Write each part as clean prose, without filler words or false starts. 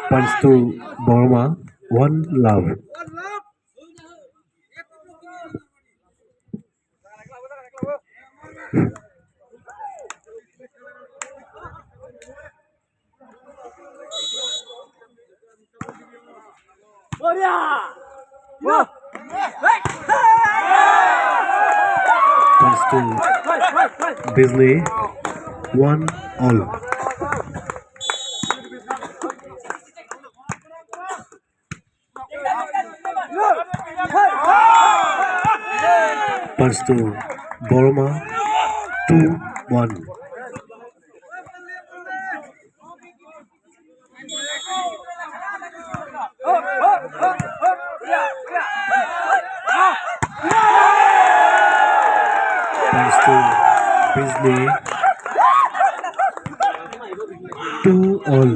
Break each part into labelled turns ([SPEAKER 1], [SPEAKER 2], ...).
[SPEAKER 1] Points to Burma. One love. Points to Bisley. One all. Points to Burma. 2-1. Points to Bisley. 2-all.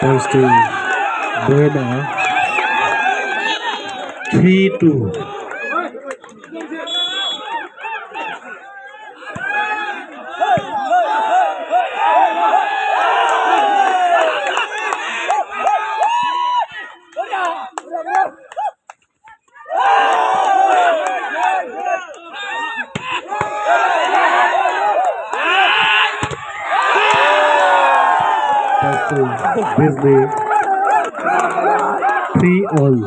[SPEAKER 1] Points to Burma. 3-2. Points to Bisley. 3-all.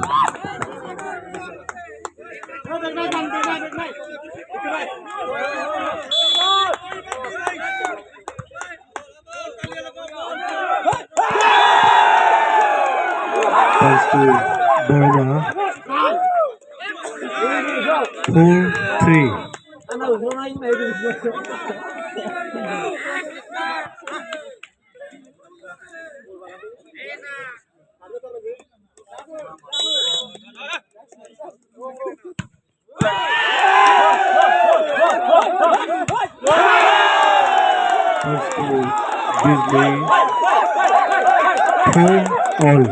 [SPEAKER 1] Points to Burma. 4-3. Points to Bisley. 4-all.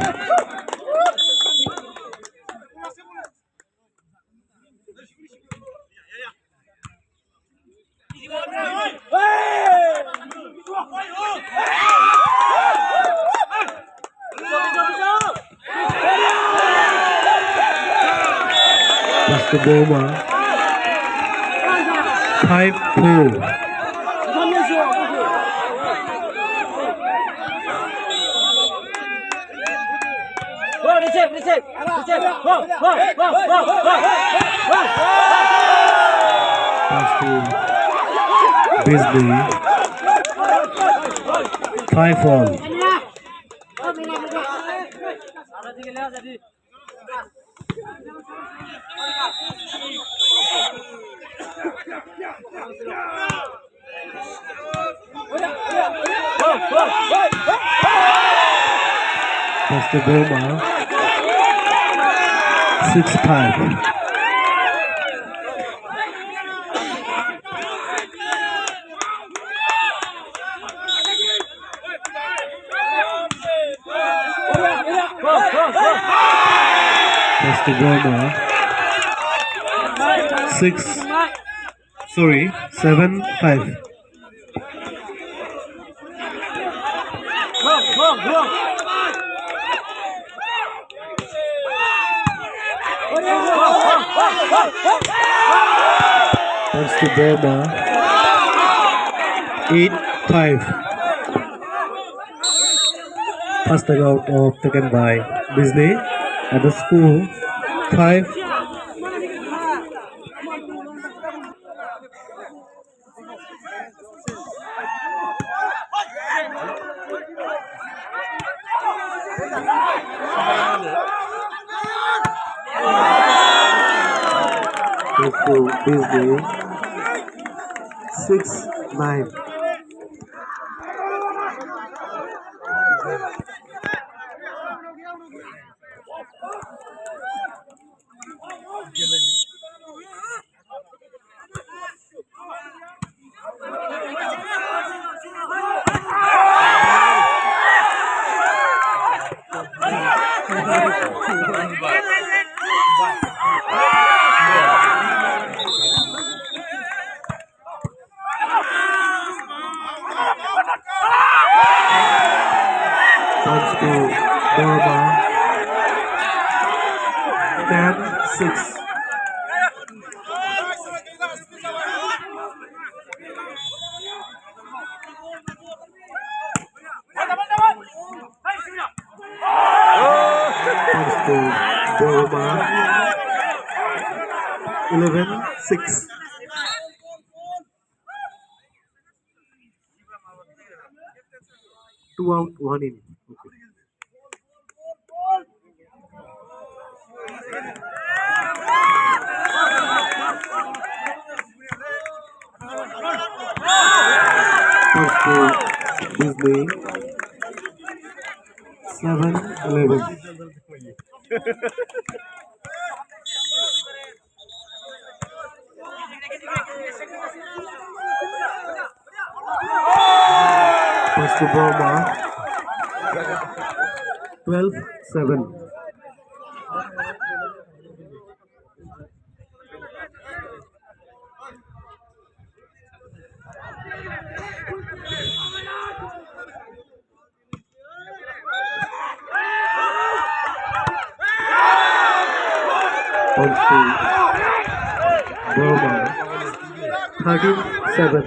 [SPEAKER 1] Points to Burma. 5-4. Points to Bisley. 5-all. Points to Burma. 6-5. Points to Burma. 7-5. Points to Burma. 8-5. First out of taken by Bisley at the school. 5. To Bisley. 6-9. Points to Burma. 10-6. Points to Burma. 11-6. Two out, one in. Okay. Points to Disney. 7-11. Points to Burma. 12-7. Points to Burma. 13-7.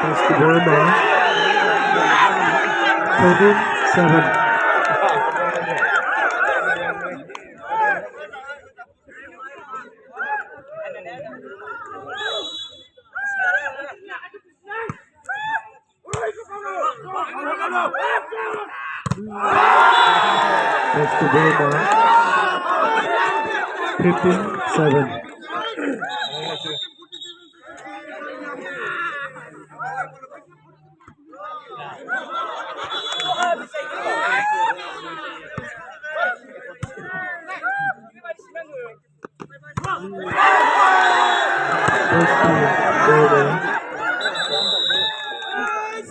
[SPEAKER 1] Points to Burma. 13-7. Points to Burma. 15-7. Points to Burma.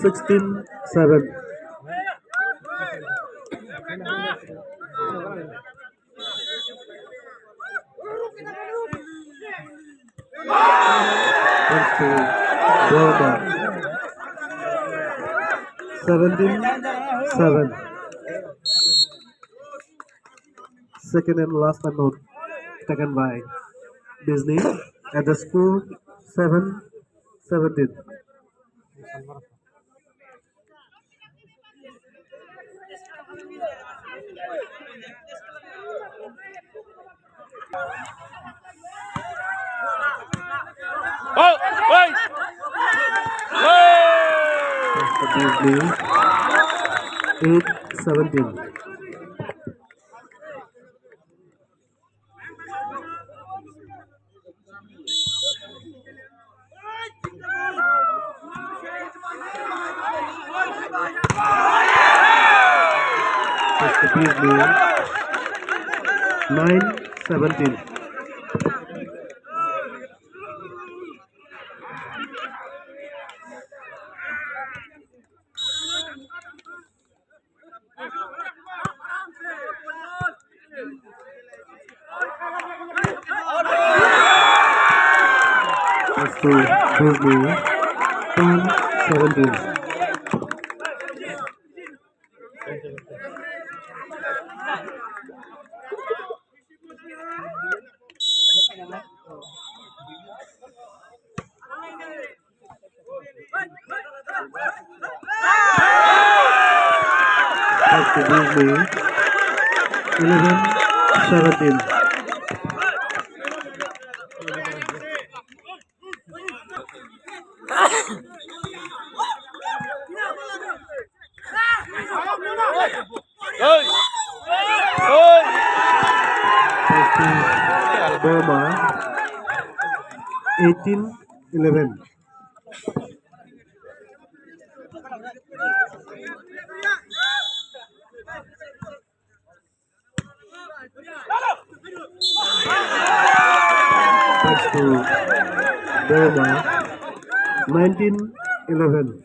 [SPEAKER 1] 16-7. Points to Burma. 17-7. Second and last unknown taken by Disney at the score 7-17. Disney 8-17. Disney 9-17. To Disney 10-17. To Disney 11-17. Burma 18-11. Thanks to Burma, 19-11.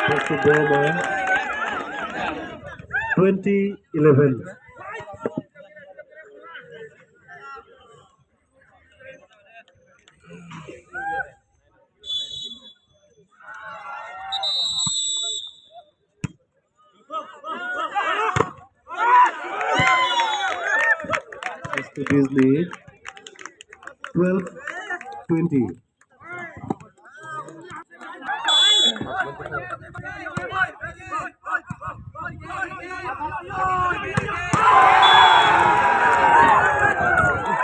[SPEAKER 1] Thanks to Burma, 20-11. Thanks to Disney, 12-20.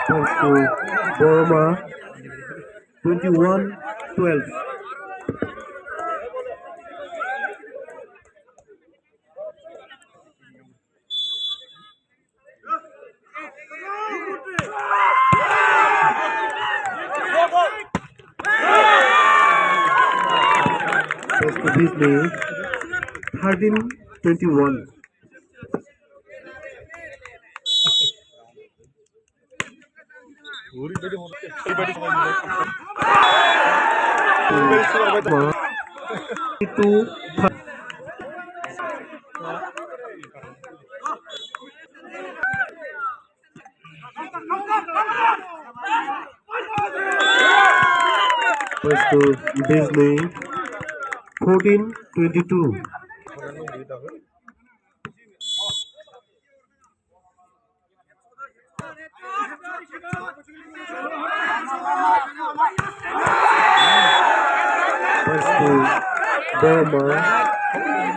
[SPEAKER 1] Thanks to Burma, 21-12. Thanks to Disney, 13-21. Thanks to Disney, 14-22. Thanks to Burma,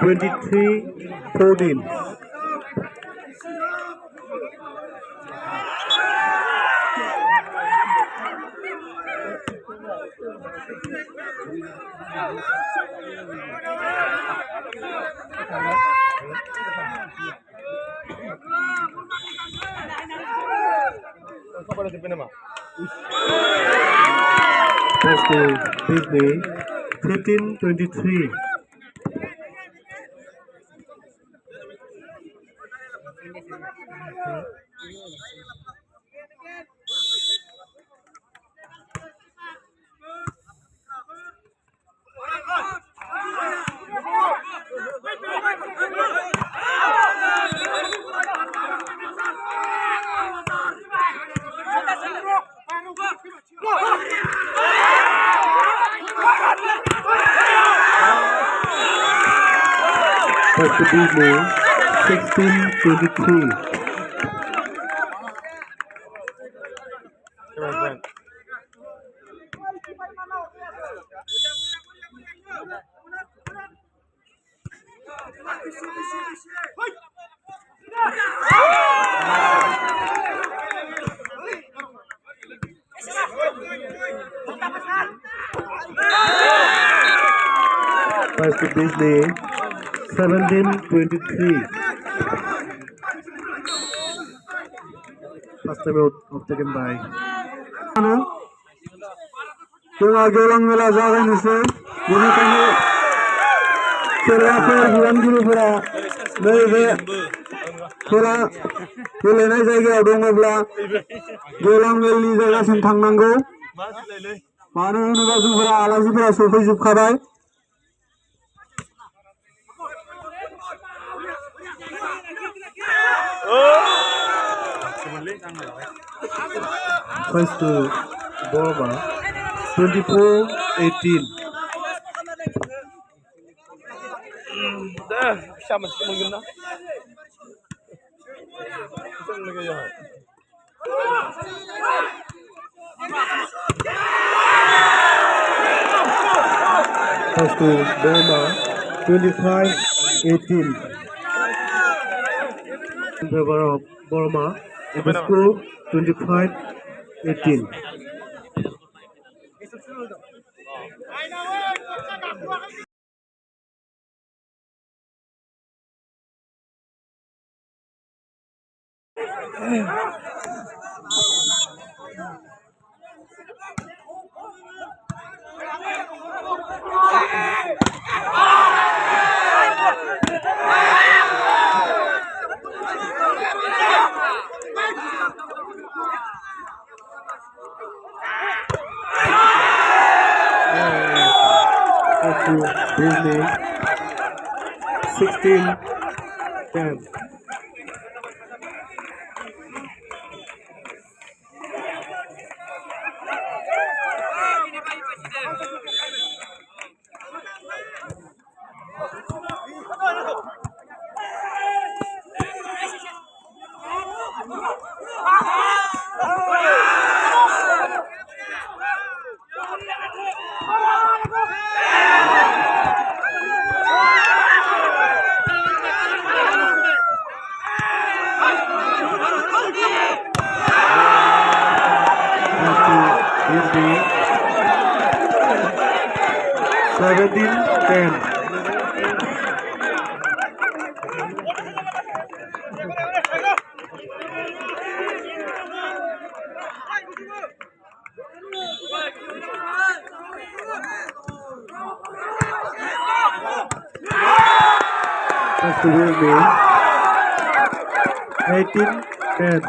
[SPEAKER 1] 23-14. Thanks to Disney, 15-23. Thanks to Disney, 16-23. Thanks to Disney, 17-23. First time out taken by.
[SPEAKER 2] जोंहा गेवलां मेला जागायनोसै बेनिखायनो खेलाफोर बिबानगिरिफोरा नैबे खेला गेलेनाय जायगायाव दङब्ला गेवलां मेलनि जायगासिम थांनांगौ मानो होनोबा जोंफोरा आलासिफोरा सफैजोबखाबाय
[SPEAKER 1] Thanks to Burma, 24-18. Thanks to Burma, 25-18. In favor of Burma, it is score 25-18. Disney 16-10. Disney 17-10. That's the Disney 18-10.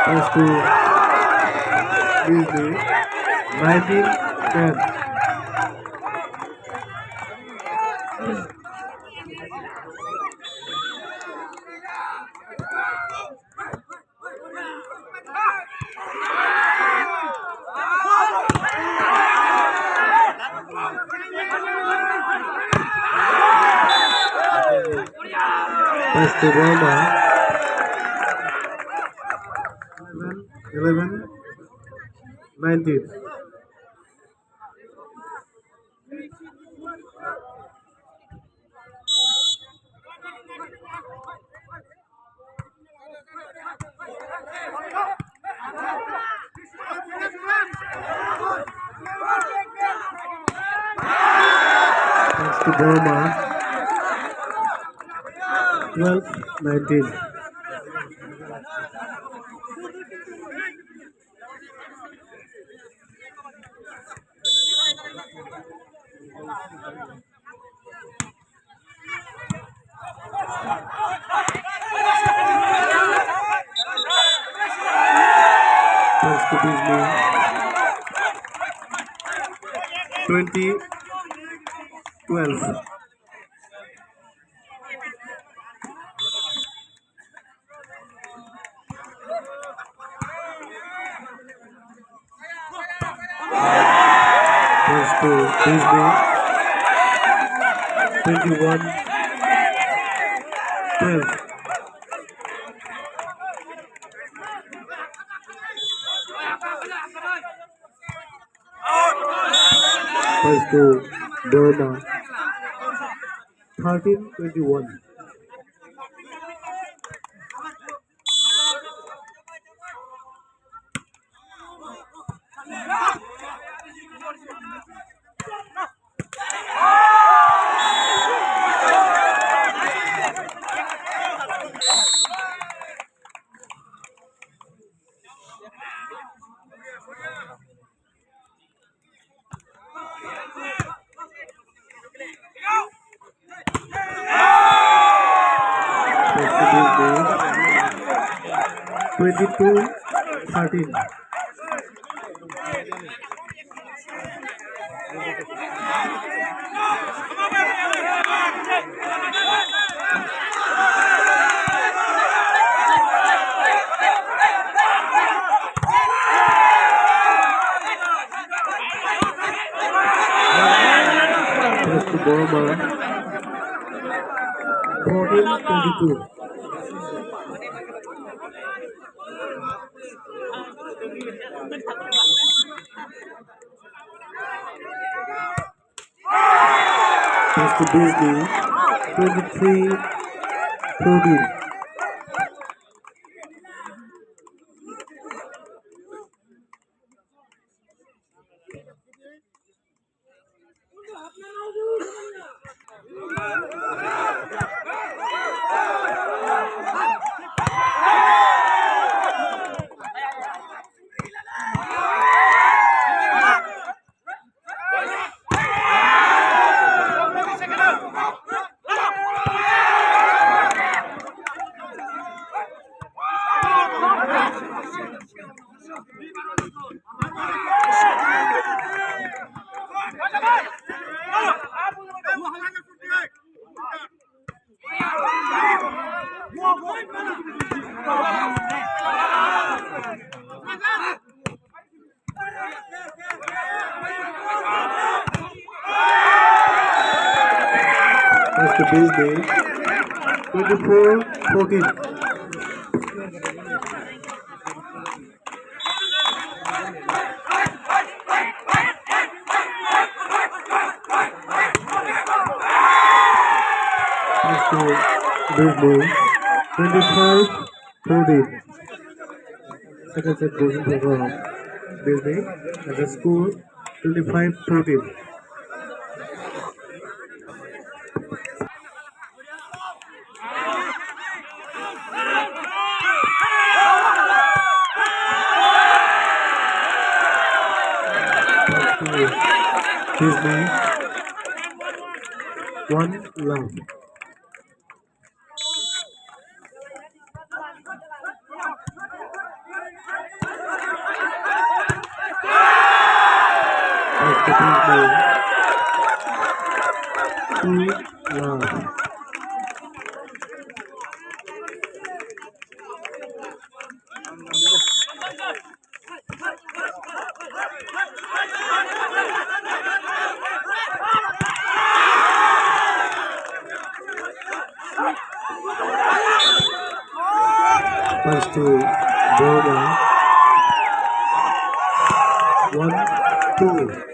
[SPEAKER 1] That's to Disney 19-10. That's to Roma 11-19. That's to Roma 12-19. That's to Disney 20-12. That's to Disney 21-12. That's to Burma 13-21. That's to Disney 22-13. That's to Burma 14-22. That's to Disney 23-14. That's the base day. 24-14. That's the base day. 25-14. Second set goes into the base day. As a score, 25-14. Disney, one love. That's the Disney, two love. Pass to Burma. 1-2.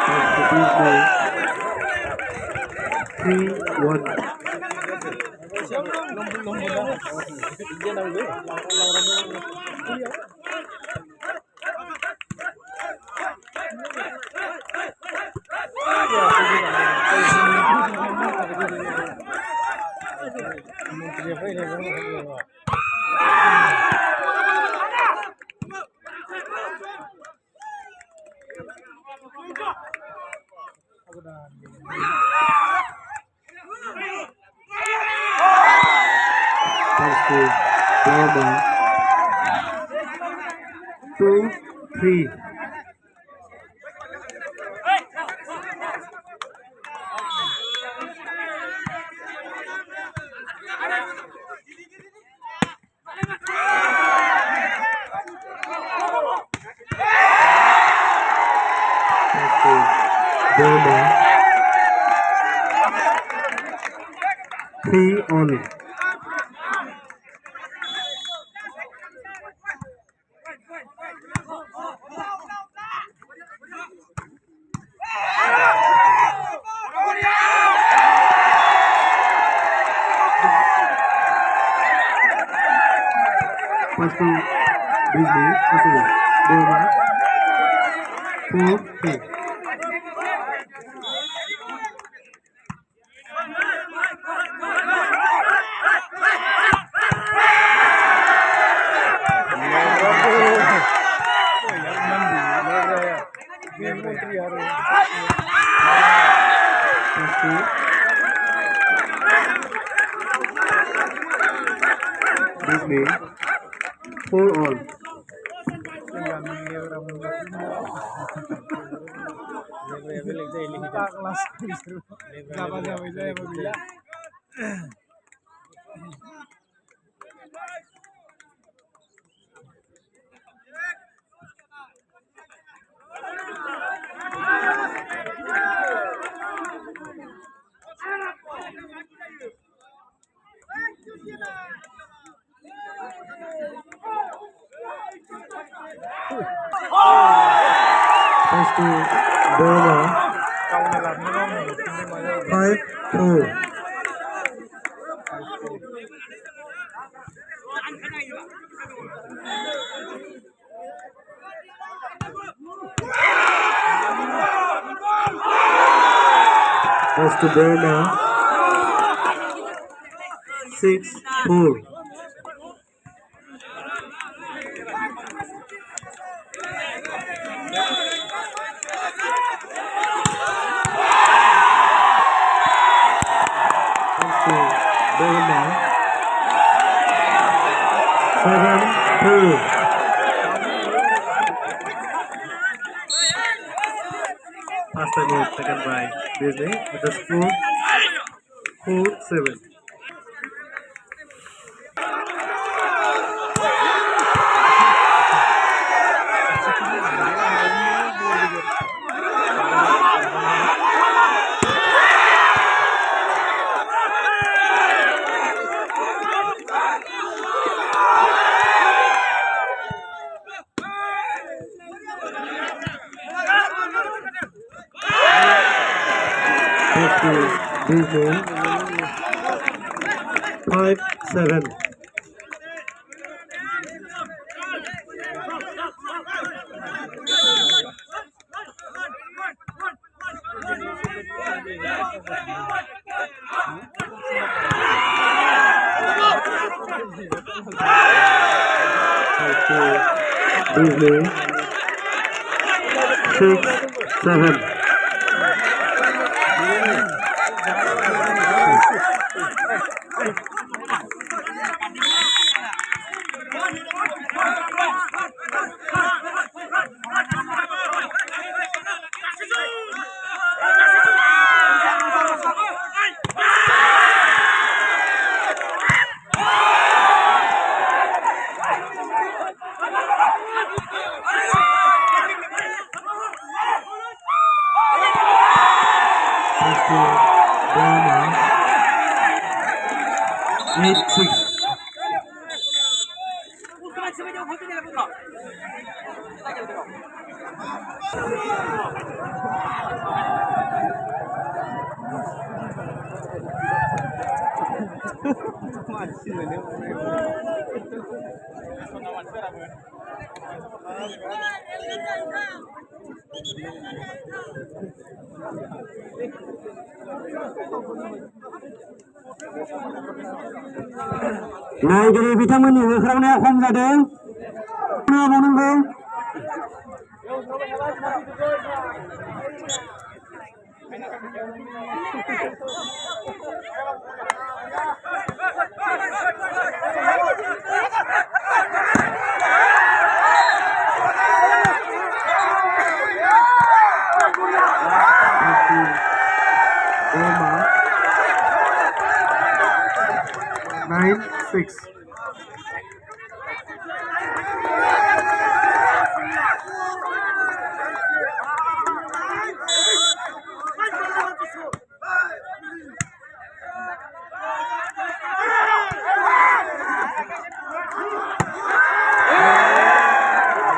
[SPEAKER 1] That's the Disney, 3-1. Pass to Burma. 2-3. Pass to Burma. 3 only. Pass to Disney, Burma, 4-3. Pass to Disney, 4 all. Pass to Burma 5-4. Goes to Burma 6-4. Burma 7-2. Pass time out taken by Disney with the score 4-7. Disney 5-7. Disney 6-7. Burma 8-6.
[SPEAKER 2] नायगिरि बिथांमोननि होख्रावनाया खम जादों मावनांगौ
[SPEAKER 1] Burma 9-6.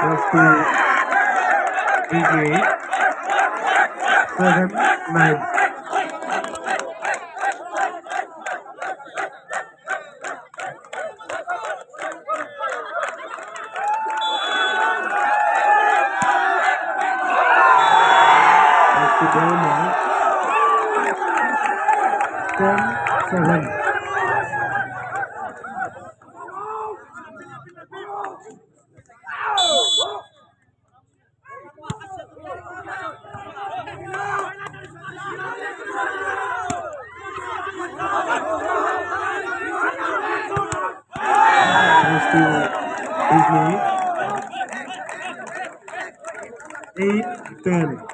[SPEAKER 1] Goes to Disney 7-9. Burma 10-7. Goes to Disney 8-10.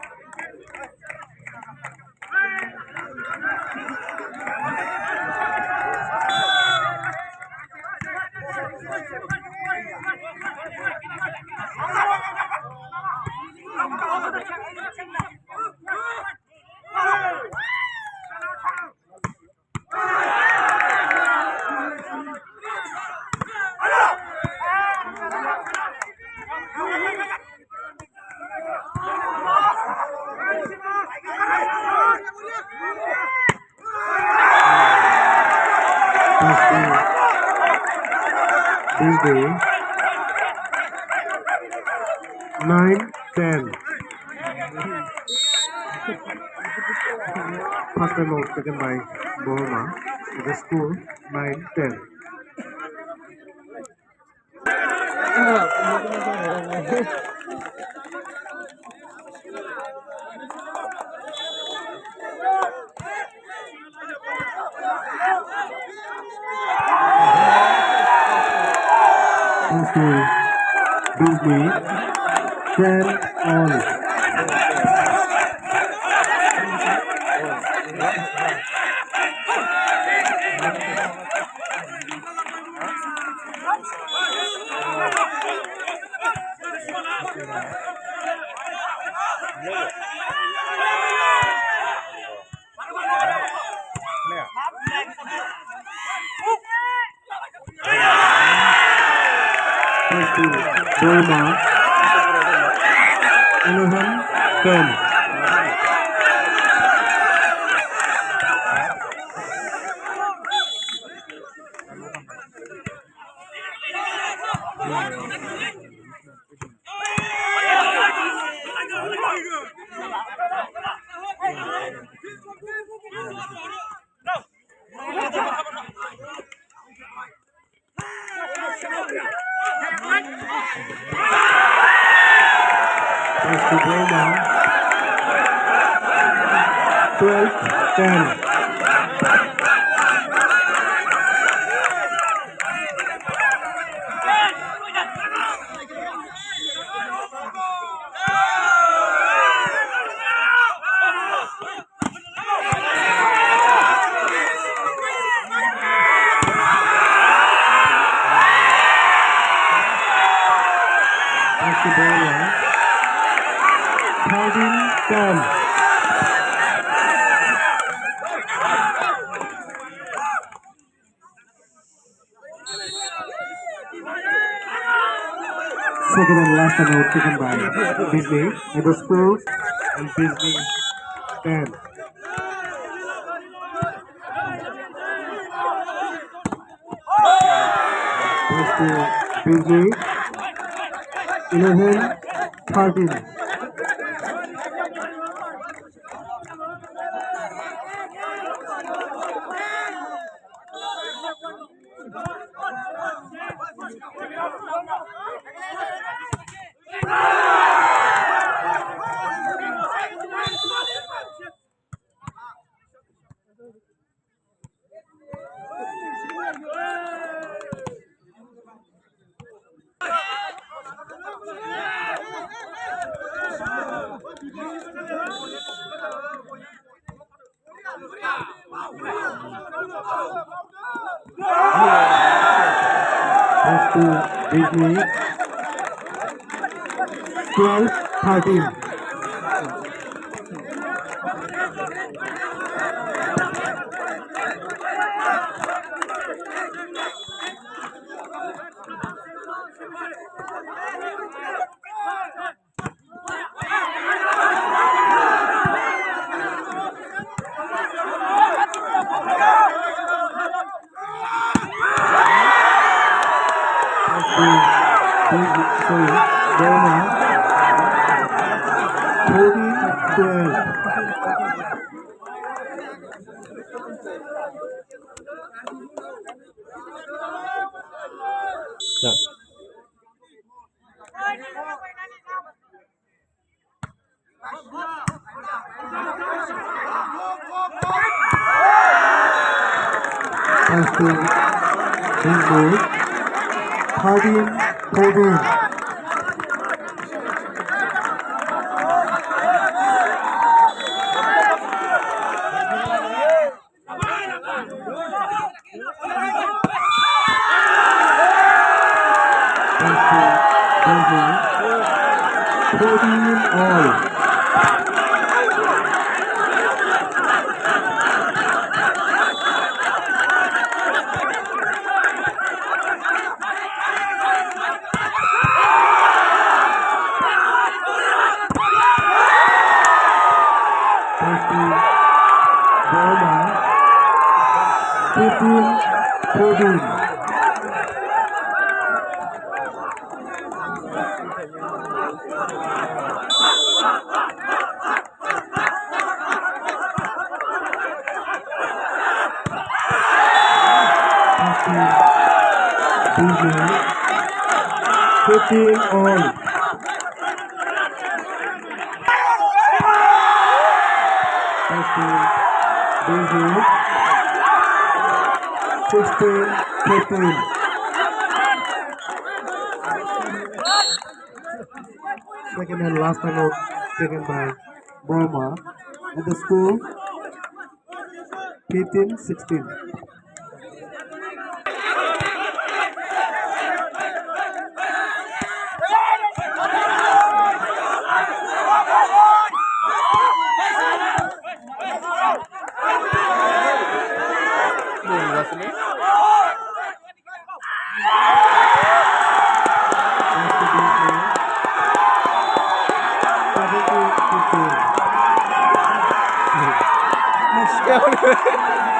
[SPEAKER 1] Tuesday 9-10. First time out taken by Bohoma. The score 9-10. Disney 10 all. Burma 11-10. Burma 12-10. Burma 13-10. Second and last time out taken by Disney. It was score and Disney 10. First to Disney 11-13. First to Disney 12-13. Burma 14-12. First to Disney 13-14. Burma 15-14.
[SPEAKER 2] 14.
[SPEAKER 1] Fifteen all. Sixteen, 15. Second and last time out taken by Burma at the school. 15-16.
[SPEAKER 3] Let's go.